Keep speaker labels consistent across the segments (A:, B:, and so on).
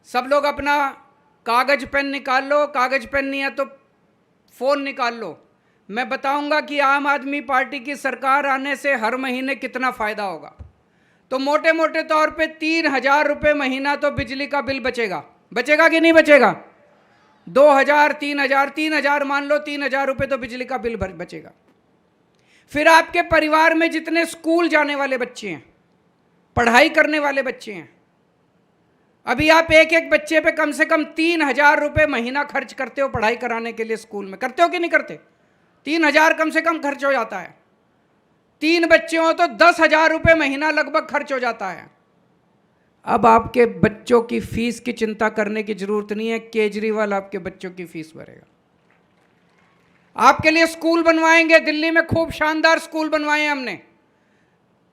A: सब लोग अपना कागज पेन निकाल लो, कागज पेन नहीं है तो फोन निकाल लो। मैं बताऊंगा कि आम आदमी पार्टी की सरकार आने से हर महीने कितना फायदा होगा। तो मोटे मोटे तौर पे 3,000 रुपये महीना तो बिजली का बिल बचेगा। बचेगा कि नहीं बचेगा? 2,000, 3,000, 3,000 मान लो, 3,000 रुपये तो बिजली का बिल बचेगा। फिर आपके परिवार में जितने स्कूल जाने वाले बच्चे हैं, पढ़ाई करने वाले बच्चे हैं, अभी आप एक एक बच्चे पे कम से कम 3,000 रुपये महीना खर्च करते हो पढ़ाई कराने के लिए। स्कूल में करते हो कि नहीं करते? 3,000 कम से कम खर्च हो जाता है। 3 बच्चे हो तो 10,000 रुपये महीना लगभग खर्च हो जाता है। अब आपके बच्चों की फीस की चिंता करने की जरूरत नहीं है, केजरीवाल आपके बच्चों की फीस भरेगा। आपके लिए स्कूल बनवाएंगे। दिल्ली में खूब शानदार स्कूल बनवाए हैं हमने।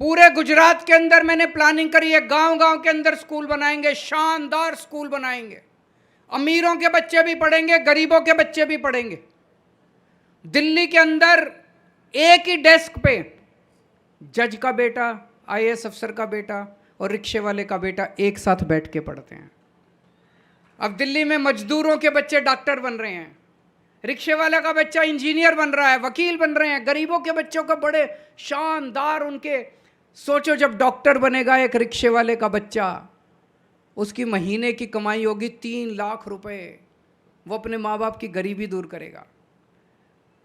A: पूरे गुजरात के अंदर मैंने प्लानिंग करी है, गांव गांव के अंदर स्कूल बनाएंगे, शानदार स्कूल बनाएंगे। अमीरों के बच्चे भी पढ़ेंगे, गरीबों के बच्चे भी पढ़ेंगे। दिल्ली के अंदर एक ही डेस्क पे जज का बेटा, आईएएस अफसर का बेटा और रिक्शे वाले का बेटा एक साथ बैठ के पढ़ते हैं। अब दिल्ली में मजदूरों के बच्चे डॉक्टर बन रहे हैं, रिक्शे वाला का बच्चा इंजीनियर बन रहा है, वकील बन रहे हैं। गरीबों के बच्चों का बड़े शानदार उनके, सोचो जब डॉक्टर बनेगा एक रिक्शे वाले का बच्चा, उसकी महीने की कमाई होगी 3 लाख रुपए। वो अपने माँ बाप की गरीबी दूर करेगा।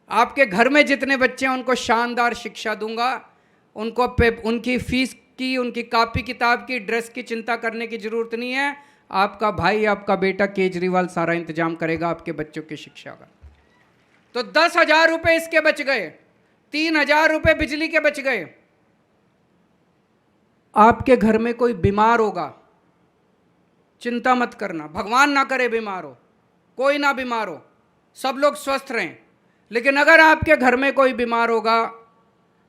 A: आपके घर में जितने बच्चे हैं उनको शानदार शिक्षा दूंगा। उनको उनकी फीस की, उनकी कॉपी किताब की, ड्रेस की चिंता करने की जरूरत नहीं है। आपका भाई, आपका बेटा केजरीवाल सारा इंतजाम करेगा आपके बच्चों की शिक्षा का। तो 10,000 रुपये इसके बच गए, 3,000 रुपये बिजली के बच गए। आपके घर में कोई बीमार होगा, चिंता मत करना, भगवान ना करे बीमार हो, कोई ना बीमार हो, सब लोग स्वस्थ रहें। लेकिन अगर आपके घर में कोई बीमार होगा,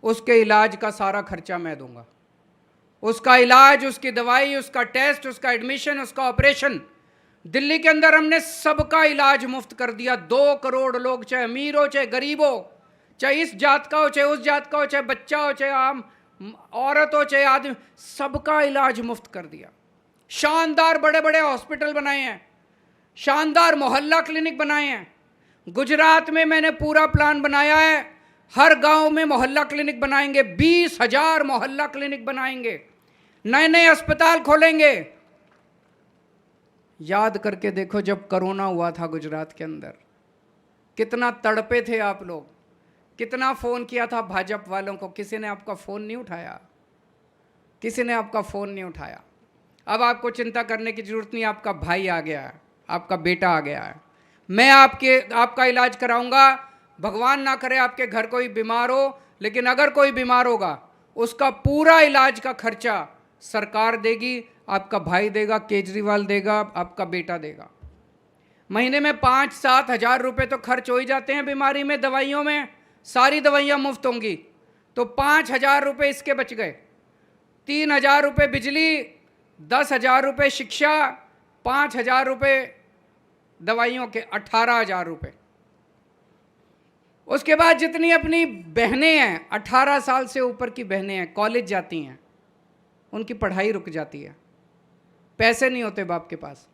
A: उसके इलाज का सारा खर्चा मैं दूंगा। उसका इलाज, उसकी दवाई, उसका टेस्ट, उसका एडमिशन, उसका ऑपरेशन। दिल्ली के अंदर हमने सबका इलाज मुफ्त कर दिया। 2 करोड़ लोग, चाहे अमीर हो चाहे गरीब हो, चाहे इस जात का हो चाहे उस जात का हो, चाहे बच्चा हो चाहे आम औरत हो चाहे आदमी, सबका इलाज मुफ्त कर दिया। शानदार बड़े बड़े हॉस्पिटल बनाए हैं, शानदार मोहल्ला क्लिनिक बनाए हैं। गुजरात में मैंने पूरा प्लान बनाया है, हर गांव में मोहल्ला क्लिनिक बनाएंगे। 20,000 मोहल्ला क्लिनिक बनाएंगे, नए नए अस्पताल खोलेंगे। याद करके देखो, जब कोरोना हुआ था गुजरात के अंदर, कितना तड़पे थे आप लोग, कितना फ़ोन किया था भाजपा वालों को, किसी ने आपका फ़ोन नहीं उठाया, किसी ने आपका फ़ोन नहीं उठाया। अब आपको चिंता करने की ज़रूरत नहीं, आपका भाई आ गया है, आपका बेटा आ गया है। मैं आपका इलाज कराऊंगा। भगवान ना करे आपके घर कोई बीमार हो, लेकिन अगर कोई बीमार होगा उसका पूरा इलाज का खर्चा सरकार देगी, आपका भाई देगा, केजरीवाल देगा, आपका बेटा देगा। महीने में 5-7 हज़ार रुपये तो खर्च हो ही जाते हैं बीमारी में, दवाइयों में। सारी दवाइयाँ मुफ्त होंगी तो 5,000 रुपये इसके बच गए। 3,000 रुपये बिजली, 10,000 रुपये शिक्षा, 5,000 रुपये दवाइयों के, 18,000 रुपये। उसके बाद जितनी अपनी बहनें हैं, 18 साल से ऊपर की बहनें हैं, कॉलेज जाती हैं, उनकी पढ़ाई रुक जाती है, पैसे नहीं होते बाप के पास।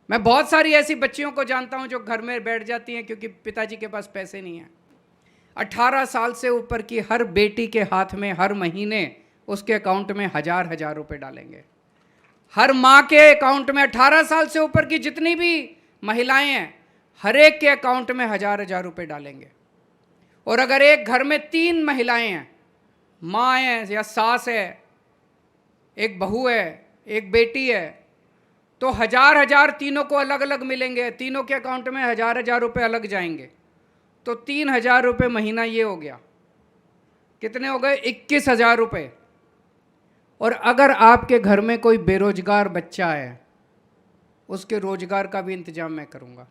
A: मैं बहुत सारी ऐसी बच्चियों को जानता हूं जो घर में बैठ जाती हैं क्योंकि पिताजी के पास पैसे नहीं हैं। 18 साल से ऊपर की हर बेटी के हाथ में हर महीने उसके अकाउंट में 1,000 रुपये डालेंगे। हर माँ के अकाउंट में, 18 साल से ऊपर की जितनी भी महिलाएं हैं, हर एक के अकाउंट में 1,000 रुपये डालेंगे। और अगर एक घर में 3 महिलाएं हैं, माँ है या सास है, एक बहू है, एक बेटी है, तो 1,000 तीनों को अलग अलग मिलेंगे। तीनों के अकाउंट में 1,000 रुपये अलग जाएंगे। तो 3,000 रुपये महीना ये हो गया। कितने हो गए? 21,000 रुपये। और अगर आपके घर में कोई बेरोजगार बच्चा है, उसके रोजगार का भी इंतजाम मैं करूंगा।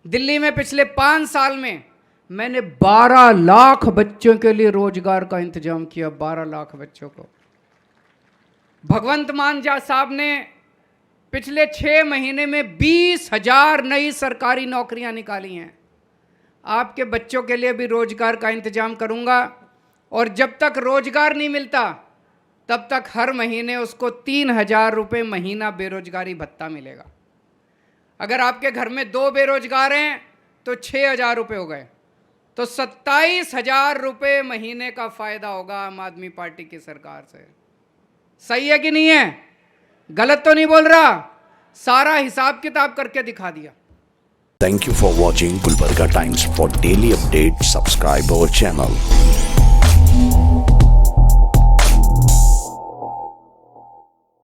A: दिल्ली में पिछले 5 साल में मैंने 12 लाख बच्चों के लिए रोजगार का इंतजाम किया। 12 लाख बच्चों को। भगवंत मान साहब ने पिछले 6 महीने में 20,000 नई सरकारी नौकरियां निकाली हैं। आपके बच्चों के लिए भी रोजगार का इंतजाम करूंगा। और जब तक रोजगार नहीं मिलता तब तक हर महीने उसको 3,000 रुपये महीना बेरोजगारी भत्ता मिलेगा। अगर आपके घर में 2 बेरोजगार हैं तो 6,000 रुपये हो गए, तो 27,000 रुपये महीने का फायदा होगा आम आदमी पार्टी की सरकार से। सही है कि नहीं है? गलत तो नहीं बोल रहा? सारा हिसाब किताब करके दिखा दिया।
B: Thank you for watching Gulbarga Times. For daily updates, subscribe our channel.